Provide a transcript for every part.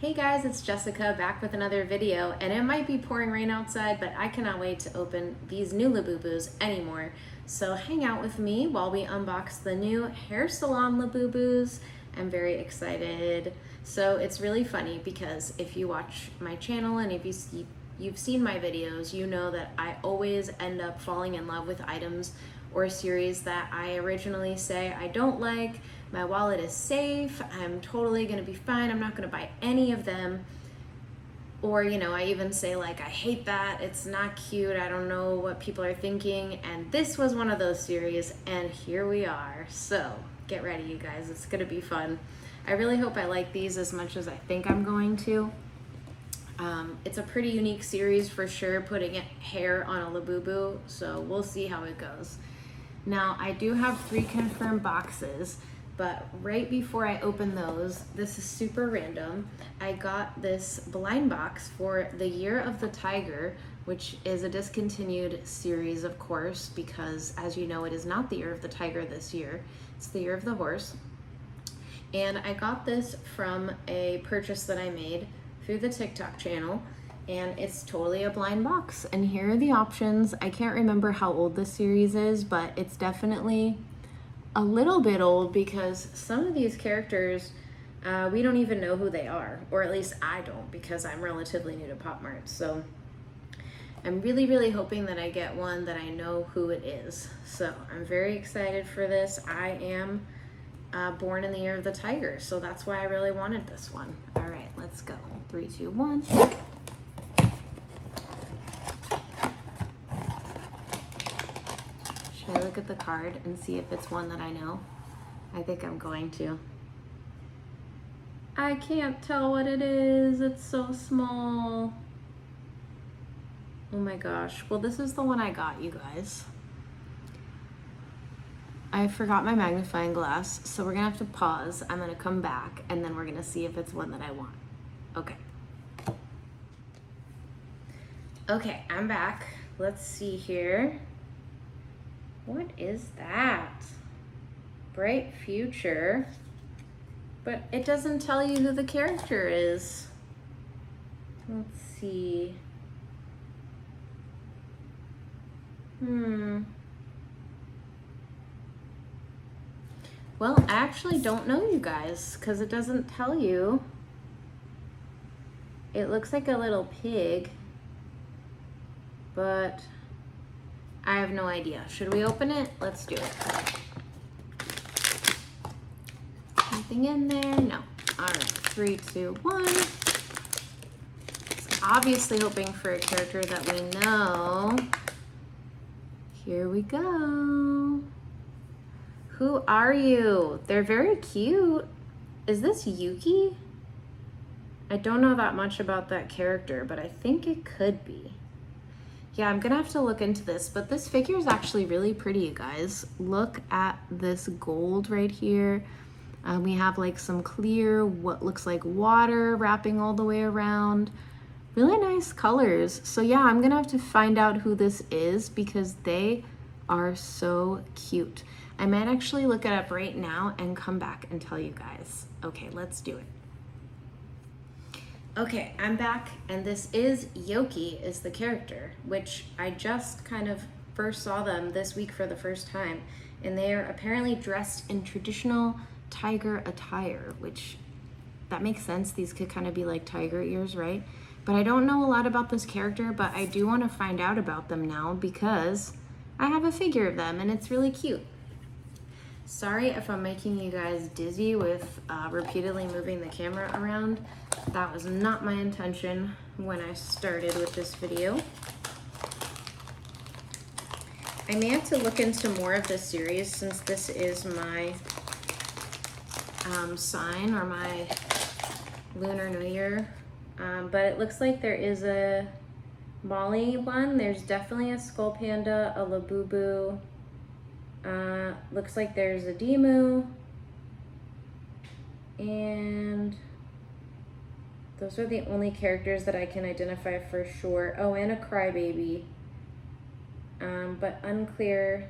Hey guys, it's Jessica back with another video, and it might be pouring rain outside, but I cannot wait to open these new Labubus anymore. So hang out with me while we unbox the new hair salon Labubus. I'm very excited. So it's really funny because if you watch my channel and if you've seen my videos, you know that I always end up falling in love with items or series that I originally say I don't like. My wallet is safe, I'm totally gonna be fine, I'm not gonna buy any of them. Or, I even say like, I hate that, it's not cute, I don't know what people are thinking. And this was one of those series, and here we are. So get ready, you guys, it's gonna be fun. I really hope I like these as much as I think I'm going to. It's a pretty unique series for sure, putting hair on a Labubu, so we'll see how it goes. Now, I do have 3 confirmed boxes, but right before I open those, this is super random. I got this blind box for the Year of the Tiger, which is a discontinued series, of course, because as you know, it is not the Year of the Tiger this year. It's the Year of the Horse. And I got this from a purchase that I made through the TikTok channel, and it's totally a blind box. And here are the options. I can't remember how old this series is, but it's definitely a little bit old because some of these characters, we don't even know who they are, or at least I don't, because I'm relatively new to Pop Mart. So I'm really, really hoping that I get one that I know who it is. So I'm very excited for this. I am born in the Year of the Tiger, so that's why I really wanted this one. All right, let's go. 3, 2, 1. Should I look at the card and see if it's one that I know? I think I'm going to. I can't tell what it is. It's so small. Oh my gosh. Well, this is the one I got, you guys. I forgot my magnifying glass, so we're gonna have to pause. I'm gonna come back and then we're gonna see if it's one that I want. Okay. Okay, I'm back. Let's see here. What is that? Bright Future. But it doesn't tell you who the character is. Let's see. Well, I actually don't know, you guys, because it doesn't tell you. It looks like a little pig, but I have no idea. Should we open it? Let's do it. Anything in there? No. All right, 3, 2, 1. Obviously hoping for a character that we know. Here we go. Who are you? They're very cute. Is this Yuki? I don't know that much about that character, but I think it could be. Yeah, I'm gonna have to look into this, but this figure is actually really pretty, you guys. Look at this gold right here. We have like some clear, what looks like water wrapping all the way around. Really nice colors. So yeah, I'm gonna have to find out who this is because they are so cute. I might actually look it up right now and come back and tell you guys. Okay, let's do it. Okay, I'm back, and this is Yoki is the character, which I just kind of first saw them this week for the first time, and they are apparently dressed in traditional tiger attire, which that makes sense. These could kind of be like tiger ears, right? But I don't know a lot about this character, but I do want to find out about them now because I have a figure of them, and it's really cute. Sorry if I'm making you guys dizzy with repeatedly moving the camera around. That was not my intention when I started with this video. I may have to look into more of this series since this is my sign or my Lunar New Year. But it looks like there is a Molly one. There's definitely a Skull Panda, a Labubu. Looks like there's a Demu, and those are the only characters that I can identify for sure. Oh, and a Crybaby, but unclear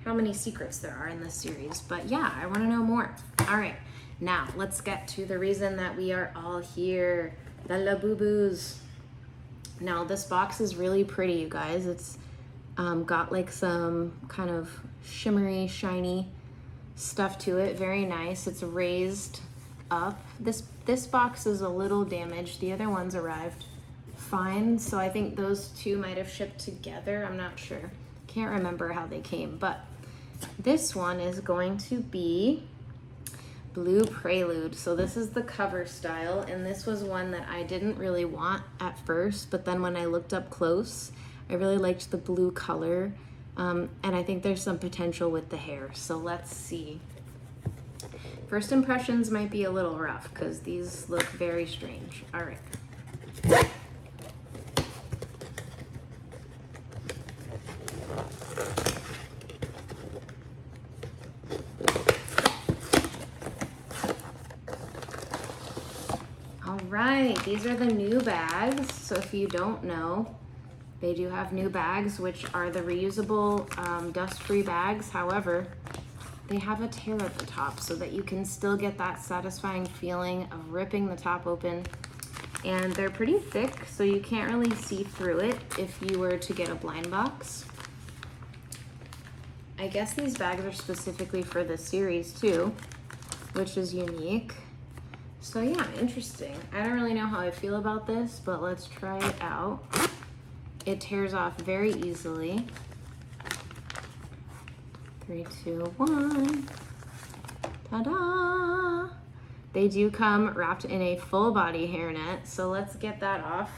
how many secrets there are in this series. But yeah, I want to know more. All right, Now, let's get to the reason that we are all here, the Labubus. Now, this box is really pretty, you guys. It's got like some kind of shimmery, shiny stuff to it. Very nice. It's raised up. This box is a little damaged. The other ones arrived fine, so I think those two might have shipped together. I'm not sure. Can't remember how they came, but this one is going to be Blue Prelude. So this is the cover style, and this was one that I didn't really want at first, but then when I looked up close, I really liked the blue color, and I think there's some potential with the hair. So let's see. First impressions might be a little rough because these look very strange. All right. All right, these are the new bags. So if you don't know, they do have new bags, which are the reusable dust-free bags. However, they have a tear at the top so that you can still get that satisfying feeling of ripping the top open. And they're pretty thick, so you can't really see through it if you were to get a blind box. I guess these bags are specifically for the series too, which is unique. So yeah, interesting. I don't really know how I feel about this, but let's try it out. It tears off very easily. 3, 2, 1. Ta-da! They do come wrapped in a full body hairnet, so let's get that off.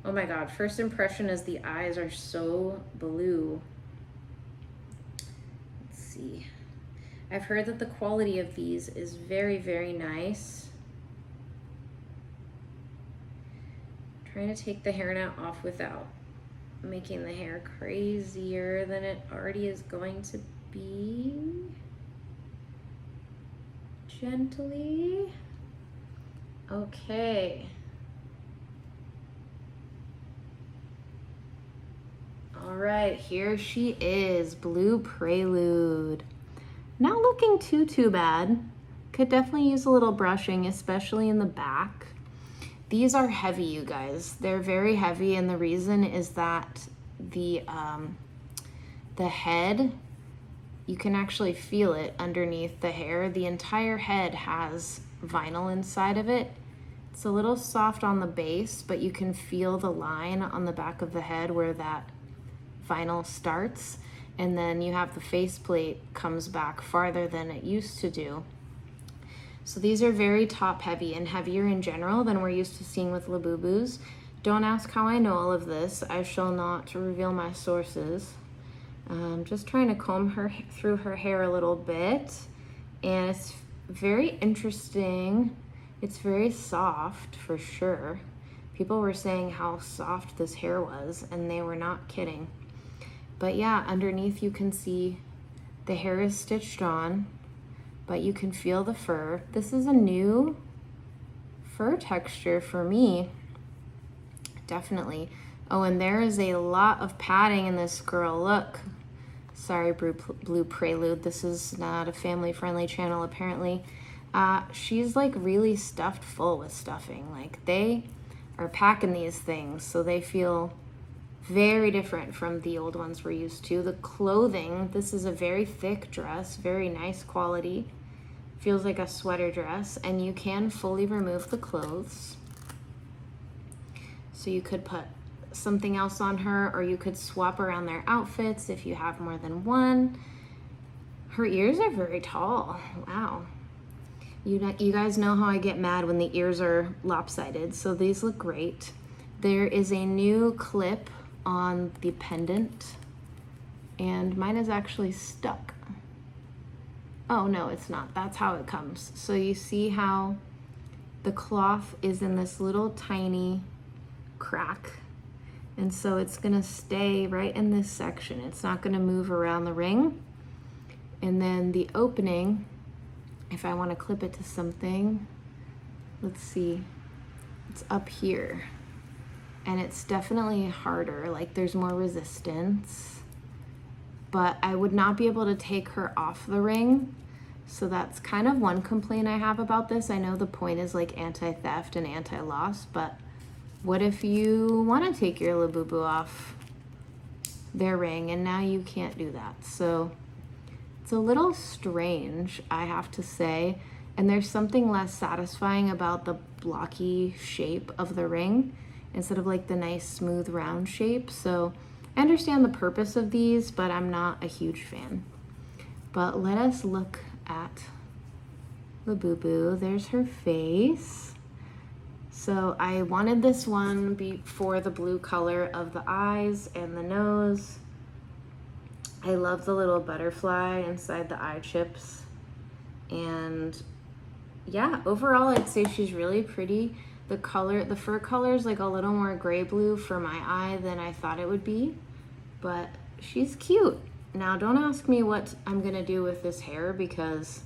Oh my god, first impression is the eyes are so blue. Let's see. I've heard that the quality of these is very, very nice. Trying to take the hairnet off without making the hair crazier than it already is going to be. Gently. Okay. All right, here she is, Blue Prelude. Not looking too bad. Could definitely use a little brushing, especially in the back. These are heavy, you guys. They're very heavy, and the reason is that the head, you can actually feel it underneath the hair. The entire head has vinyl inside of it. It's a little soft on the base, but you can feel the line on the back of the head where that vinyl starts, and then you have the faceplate comes back farther than it used to do. So these are very top heavy and heavier in general than we're used to seeing with Labubus. Don't ask how I know all of this. I shall not reveal my sources. Just trying to comb through her hair a little bit, and it's very interesting. It's very soft for sure. People were saying how soft this hair was, and they were not kidding. But yeah, underneath you can see the hair is stitched on, but you can feel the fur. This is a new fur texture for me, definitely. Oh, and there is a lot of padding in this girl. Look. Sorry, Blue Prelude. This is not a family-friendly channel, apparently. She's like really stuffed full with stuffing. Like, they are packing these things, so they feel very different from the old ones we're used to. The clothing, this is a very thick dress, very nice quality. Feels like a sweater dress, and you can fully remove the clothes. So you could put something else on her, or you could swap around their outfits if you have more than one. Her ears are very tall. Wow. You guys know how I get mad when the ears are lopsided, so these look great. There is a new clip on the pendant, and mine is actually stuck. Oh no, it's not. That's how it comes. So you see how the cloth is in this little tiny crack, and so it's gonna stay right in this section. It's not gonna move around the ring. And then the opening, if I want to clip it to something, let's see, it's up here, and it's definitely harder, like there's more resistance, but I would not be able to take her off the ring. So that's kind of one complaint I have about this. I know the point is like anti-theft and anti-loss, but what if you want to take your Labubu off their ring and now you can't do that? So it's a little strange, I have to say. And there's something less satisfying about the blocky shape of the ring instead of like the nice smooth round shape. So I understand the purpose of these, but I'm not a huge fan. But let us look at Labubu. There's her face. So I wanted this one for the blue color of the eyes and the nose. I love the little butterfly inside the eye chips. And yeah, overall I'd say she's really pretty. The fur color is like a little more gray blue for my eye than I thought it would be, but she's cute. Now don't ask me what I'm gonna do with this hair because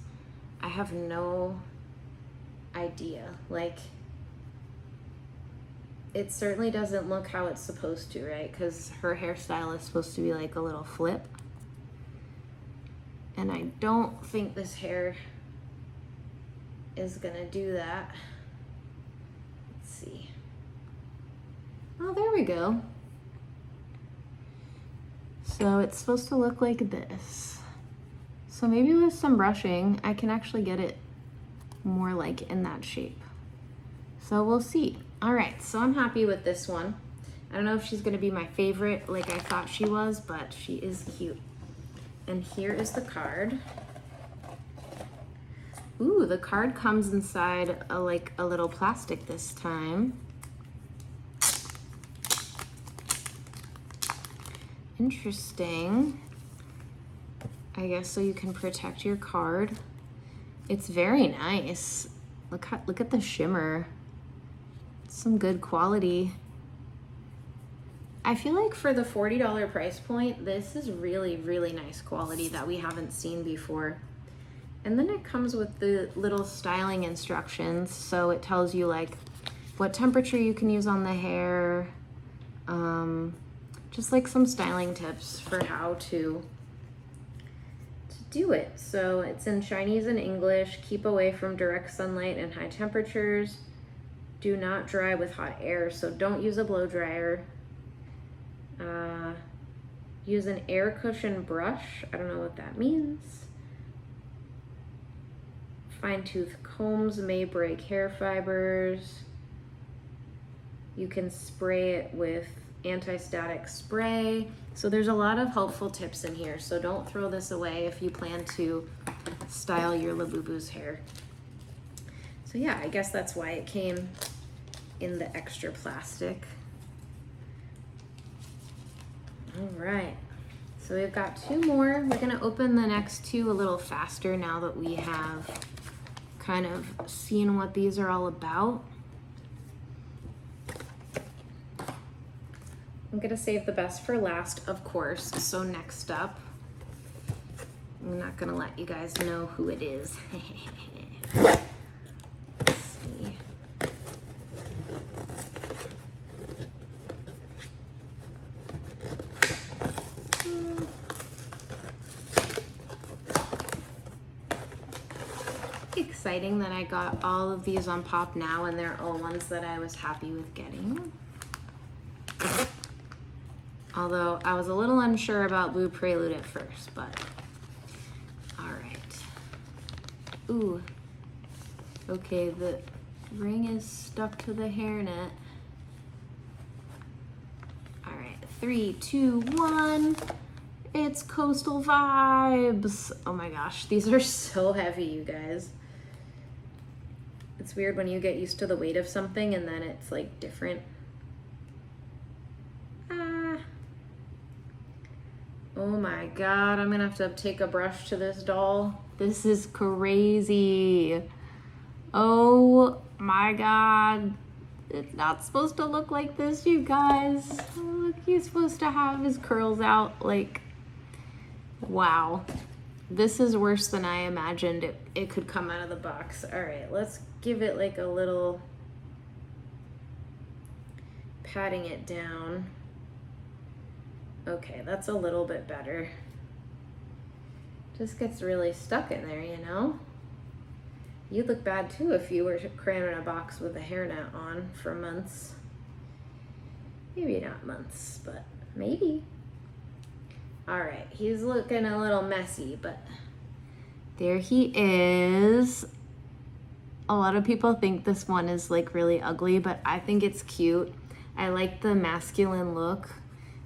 I have no idea. Like, it certainly doesn't look how it's supposed to, right? Because her hairstyle is supposed to be like a little flip. And I don't think this hair is gonna do that. Let's see. Oh, there we go. So it's supposed to look like this. So maybe with some brushing, I can actually get it more like in that shape. So we'll see. All right, so I'm happy with this one. I don't know if she's gonna be my favorite like I thought she was, but she is cute. And here is the card. Ooh, the card comes inside like a little plastic this time. Interesting. I guess so you can protect your card. It's very nice. Look at the shimmer. It's some good quality. I feel like for the $40 price point, this is really, really nice quality that we haven't seen before. And then it comes with the little styling instructions. So it tells you like what temperature you can use on the hair, just like some styling tips for how to do it. So it's in Chinese and English. Keep away from direct sunlight and high temperatures. Do not dry with hot air. So don't use a blow dryer. Use an air cushion brush. I don't know what that means. Fine tooth combs may break hair fibers. You can spray it with anti-static spray. So there's a lot of helpful tips in here. So don't throw this away if you plan to style your Labubu's hair. So yeah, I guess that's why it came in the extra plastic. All right, so we've got two more. We're gonna open the next two a little faster now that we have kind of seen what these are all about. I'm gonna save the best for last, of course. So next up, I'm not gonna let you guys know who it is. Let's see. Exciting that I got all of these on Pop now, and they're all ones that I was happy with getting. Although I was a little unsure about Blue Prelude at first, but all right. Ooh, okay, the ring is stuck to the hairnet. All right, 3, 2, 1. It's Coastal Vibes. Oh my gosh, these are so heavy, you guys. It's weird when you get used to the weight of something and then it's like different. Oh my God, I'm gonna have to take a brush to this doll. This is crazy. Oh my God. It's not supposed to look like this, you guys. Look, he's supposed to have his curls out. Like, wow. This is worse than I imagined it could come out of the box. All right, let's give it like a little patting it down. Okay, that's a little bit better. Just gets really stuck in there, you know? You'd look bad too if you were cramming a box with a hairnet on for months. Maybe not months, but maybe. All right, he's looking a little messy, but there he is. A lot of people think this one is like really ugly, but I think it's cute. I like the masculine look.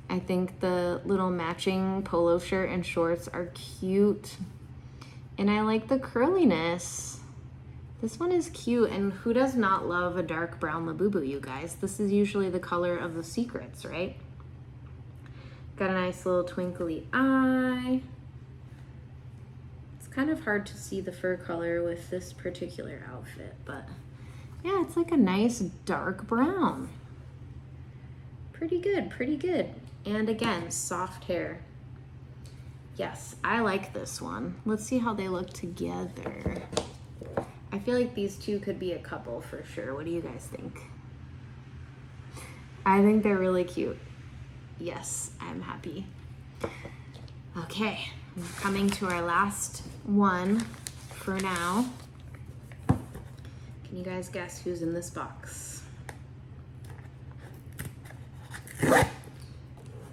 I think the little matching polo shirt and shorts are cute. And I like the curliness. This one is cute, and who does not love a dark brown Labubu, you guys? This is usually the color of the secrets, right? Got a nice little twinkly eye. It's kind of hard to see the fur color with this particular outfit, but yeah, it's like a nice dark brown. Pretty good, pretty good. And again, soft hair. Yes, I like this one. Let's see how they look together. I feel like these two could be a couple for sure. What do you guys think? I think they're really cute. Yes, I'm happy. Okay, we're coming to our last one for now. Can you guys guess who's in this box?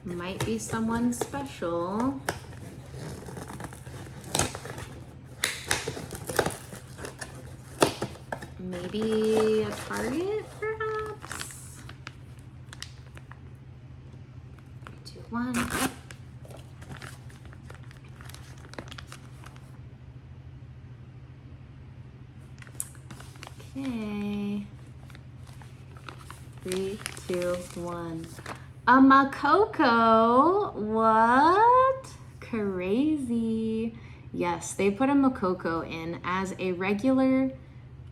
Might be someone special. Maybe a Target, perhaps? 3, 2, 1. Okay. 3, 2, 1. A Makoko. What? Crazy. Yes, they put a Makoko in as a regular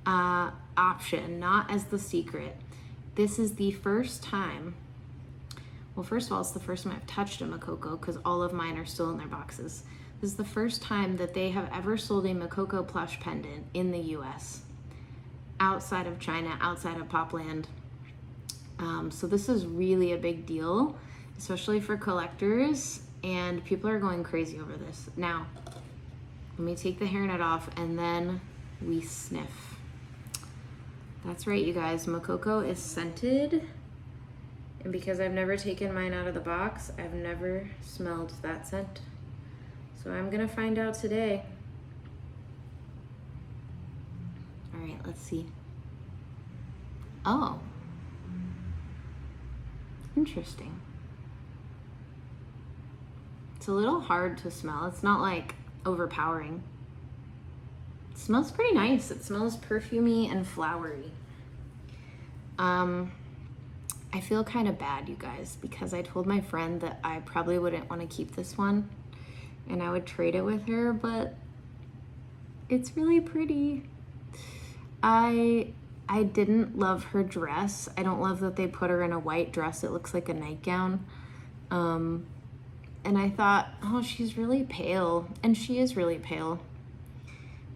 option, not as the secret. This is the first time. Well, first of all, it's the first time I've touched a Makoko because all of mine are still in their boxes. This is the first time that they have ever sold a Makoko plush pendant in the US, outside of China, outside of Popland. So this is really a big deal, especially for collectors, and people are going crazy over this. Now, let me take the hairnet off and then we sniff. That's right, you guys, Makoko is scented, and because I've never taken mine out of the box, I've never smelled that scent. So I'm gonna find out today. All right, let's see. Oh. Interesting. It's a little hard to smell. It's not like overpowering. It smells pretty nice. It smells perfumey and flowery. I feel kind of bad, you guys, because I told my friend that I probably wouldn't want to keep this one and I would trade it with her, but it's really pretty. I didn't love her dress. I don't love that they put her in a white dress. It looks like a nightgown. And I thought, oh, she's really pale. And she is really pale.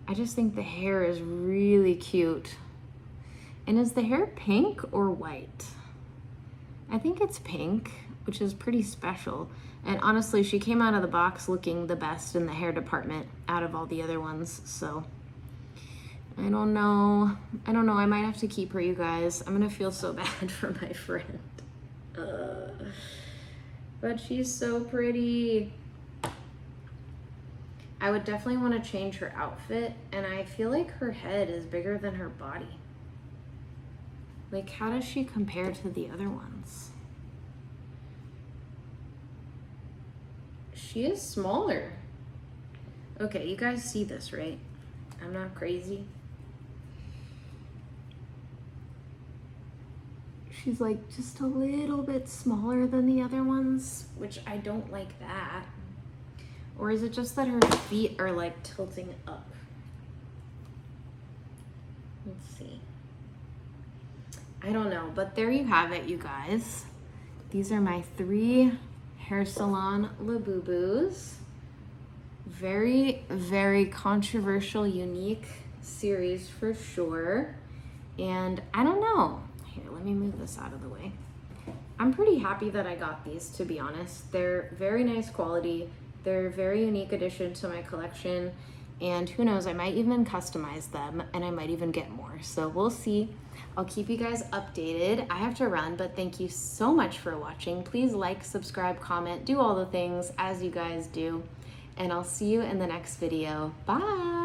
I just think the hair is really cute. And is the hair pink or white? I think it's pink, which is pretty special. And honestly, she came out of the box looking the best in the hair department out of all the other ones, so I don't know. I might have to keep her, you guys. I'm gonna feel so bad for my friend. But she's so pretty. I would definitely want to change her outfit, and I feel like her head is bigger than her body. Like, how does she compare to the other ones? She is smaller. Okay, you guys see this, right? I'm not crazy. She's like just a little bit smaller than the other ones, which I don't like that. Or is it just that her feet are like tilting up? Let's see. I don't know, but there you have it, you guys. These are my 3 hair salon Labubus. Very, very controversial, unique series for sure. And I don't know. Here, let me move this out of the way. I'm pretty happy that I got these, to be honest. They're very nice quality, They're a very unique addition to my collection, and who knows, I might even customize them and I might even get more. So we'll see. I'll keep you guys updated. I have to run, but thank you so much for watching. Please like, subscribe, comment, do all the things as you guys do, and I'll see you in the next video. Bye.